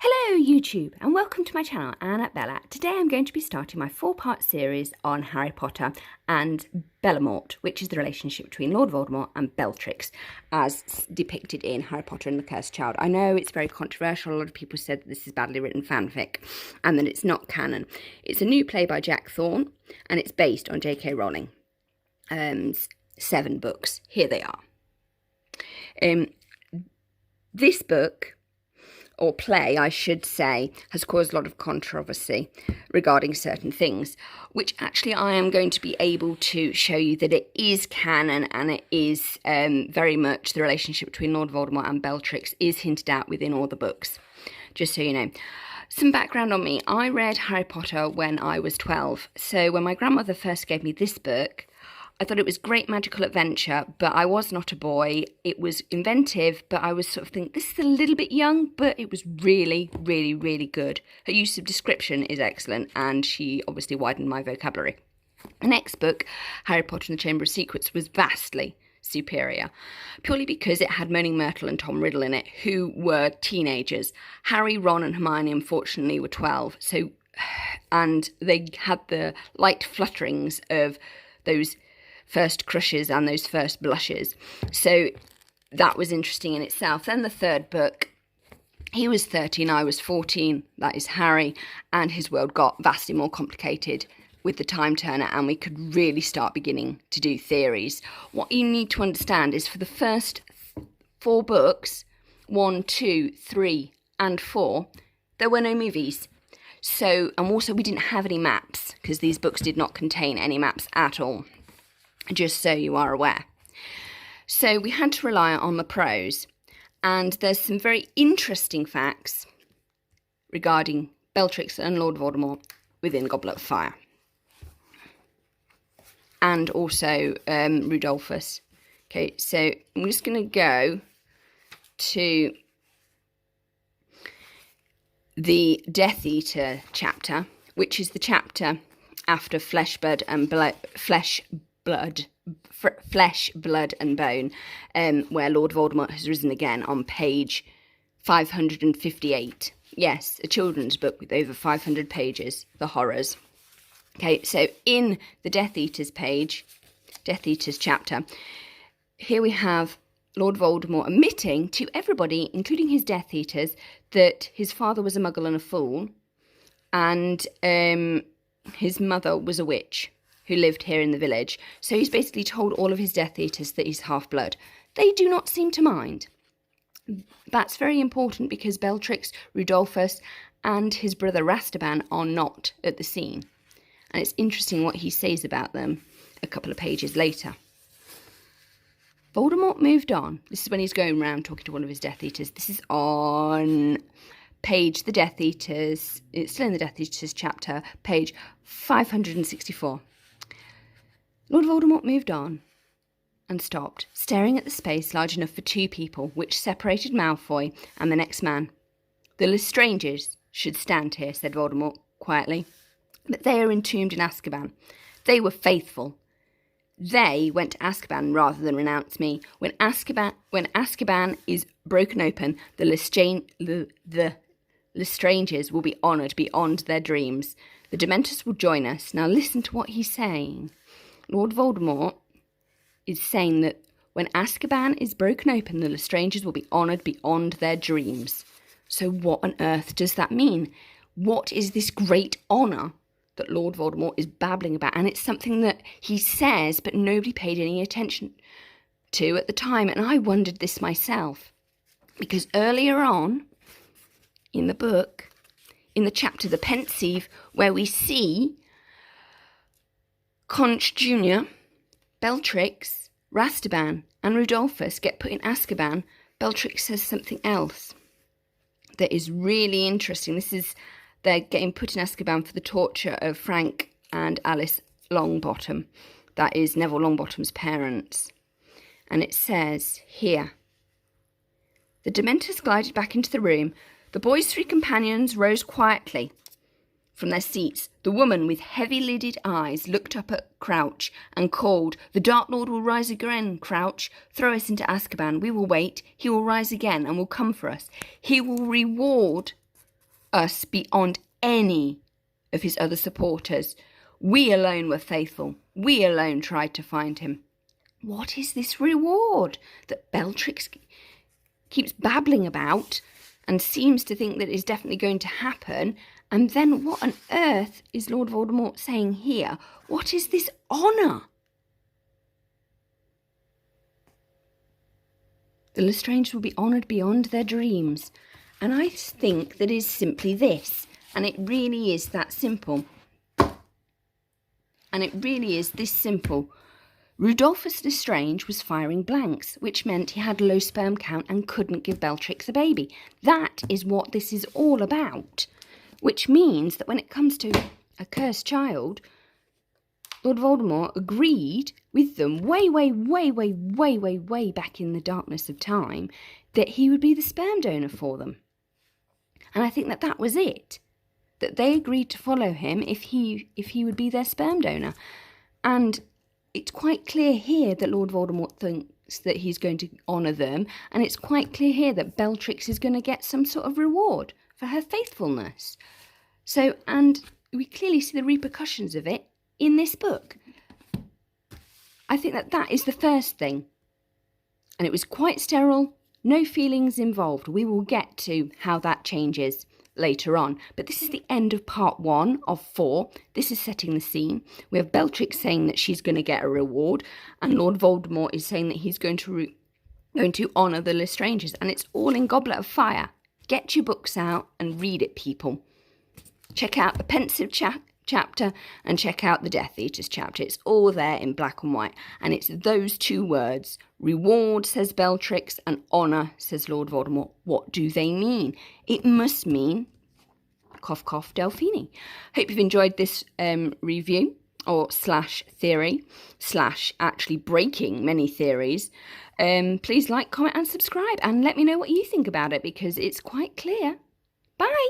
Hello YouTube and welcome to my channel, Anne at Bella. Today I'm going to be starting my 4-part series on Harry Potter and Bellamort, which is the relationship between Lord Voldemort and Bellatrix as depicted in Harry Potter and the Cursed Child. I know it's very controversial. A lot of people said that this is badly written fanfic and that it's not canon. It's a new play by Jack Thorne and it's based on J.K. Rowling. 7 books. Here they are. This book, or play, I should say, has caused a lot of controversy regarding certain things, which actually I am going to be able to show you that it is canon and it is very much the relationship between Lord Voldemort and Bellatrix is hinted at within all the books, just so you know. Some background on me. I read Harry Potter when I was 12, so when my grandmother first gave me this book, I thought it was great magical adventure, but I was not a boy. It was inventive, but I was sort of thinking, this is a little bit young, but it was really, really, really good. Her use of description is excellent, and she obviously widened my vocabulary. The next book, Harry Potter and the Chamber of Secrets, was vastly superior, purely because it had Moaning Myrtle and Tom Riddle in it, who were teenagers. Harry, Ron and Hermione, unfortunately, were 12, and they had the light flutterings of those first crushes and those first blushes. So that was interesting in itself. Then the third book, he was 13, I was 14, that is Harry, and his world got vastly more complicated with the time turner, and we could really start beginning to do theories. What you need to understand is for the first 4 books, 1, 2, 3 and 4, there were no movies. So, and also we didn't have any maps, because these books did not contain any maps at all, just so you are aware. So we had to rely on the prose, and there's some very interesting facts regarding Bellatrix and Lord Voldemort within Goblet of Fire, and also Rudolphus. Okay, so I'm just going to go to the Death Eater chapter, which is the chapter after Flesh, Blood and Bone, where Lord Voldemort has risen again on page 558. Yes, a children's book with over 500 pages, the horrors. Okay, so in the Death Eaters chapter, here we have Lord Voldemort admitting to everybody, including his Death Eaters, that his father was a muggle and a fool, and his mother was a witch who lived here in the village. So he's basically told all of his Death Eaters that he's half-blood. They do not seem to mind. That's very important because Bellatrix, Rudolphus and his brother Rastaban are not at the scene. And it's interesting what he says about them a couple of pages later. Voldemort moved on. This is when he's going around talking to one of his Death Eaters. This is on page The Death Eaters. It's still in the Death Eaters chapter, page 564. Lord Voldemort moved on and stopped, staring at the space large enough for 2 people, which separated Malfoy and the next man. The Lestrangers should stand here, said Voldemort quietly, but they are entombed in Azkaban. They were faithful. They went to Azkaban rather than renounce me. When Azkaban is broken open, the Lestrangers will be honoured beyond their dreams. The Dementors will join us. Now listen to what he's saying. Lord Voldemort is saying that when Azkaban is broken open, the Lestrangers will be honoured beyond their dreams. So what on earth does that mean? What is this great honour that Lord Voldemort is babbling about? And it's something that he says, but nobody paid any attention to at the time. And I wondered this myself, because earlier on in the book, in the chapter The Pensieve, where we see Conch Jr., Bellatrix, Rastaban and Rudolphus get put in Azkaban, Bellatrix says something else that is really interesting. They're getting put in Azkaban for the torture of Frank and Alice Longbottom. That is Neville Longbottom's parents. And it says here, the Dementors glided back into the room. The boys' 3 companions rose quietly from their seats. The woman with heavy-lidded eyes looked up at Crouch and called, "The Dark Lord will rise again, Crouch. Throw us into Azkaban. We will wait. He will rise again and will come for us. He will reward us beyond any of his other supporters. We alone were faithful. We alone tried to find him. What is this reward that Bellatrix keeps babbling about and seems to think that is definitely going to happen? And then what on earth is Lord Voldemort saying here? What is this honour? The Lestrange will be honoured beyond their dreams. And I think that is simply this. And it really is that simple. And it really is this simple. Rudolphus Lestrange was firing blanks, which meant he had low sperm count and couldn't give Bellatrix a baby. That is what this is all about. Which means that when it comes to a cursed child, Lord Voldemort agreed with them way back in the darkness of time that he would be the sperm donor for them. And I think that that was it. That they agreed to follow him if he would be their sperm donor. And it's quite clear here that Lord Voldemort thinks that he's going to honour them. And it's quite clear here that Bellatrix is going to get some sort of reward for her faithfulness. So, and we clearly see the repercussions of it in this book. I think that that is the first thing. And it was quite sterile, no feelings involved. We will get to how that changes later on. But this is the end of part 1 of 4. This is setting the scene. We have Bellatrix saying that she's going to get a reward, and Lord Voldemort is saying that he's going to honour the Lestranges, and it's all in Goblet of Fire. Get your books out and read it, people. Check out the Pensive chapter and check out the Death Eaters chapter. It's all there in black and white, and it's those two words. Reward, says Bellatrix, and honour, says Lord Voldemort. What do they mean? It must mean cough cough Delphini. Hope you've enjoyed this review or slash theory slash actually breaking many theories. Please like, comment and subscribe and let me know what you think about it, because it's quite clear. Bye.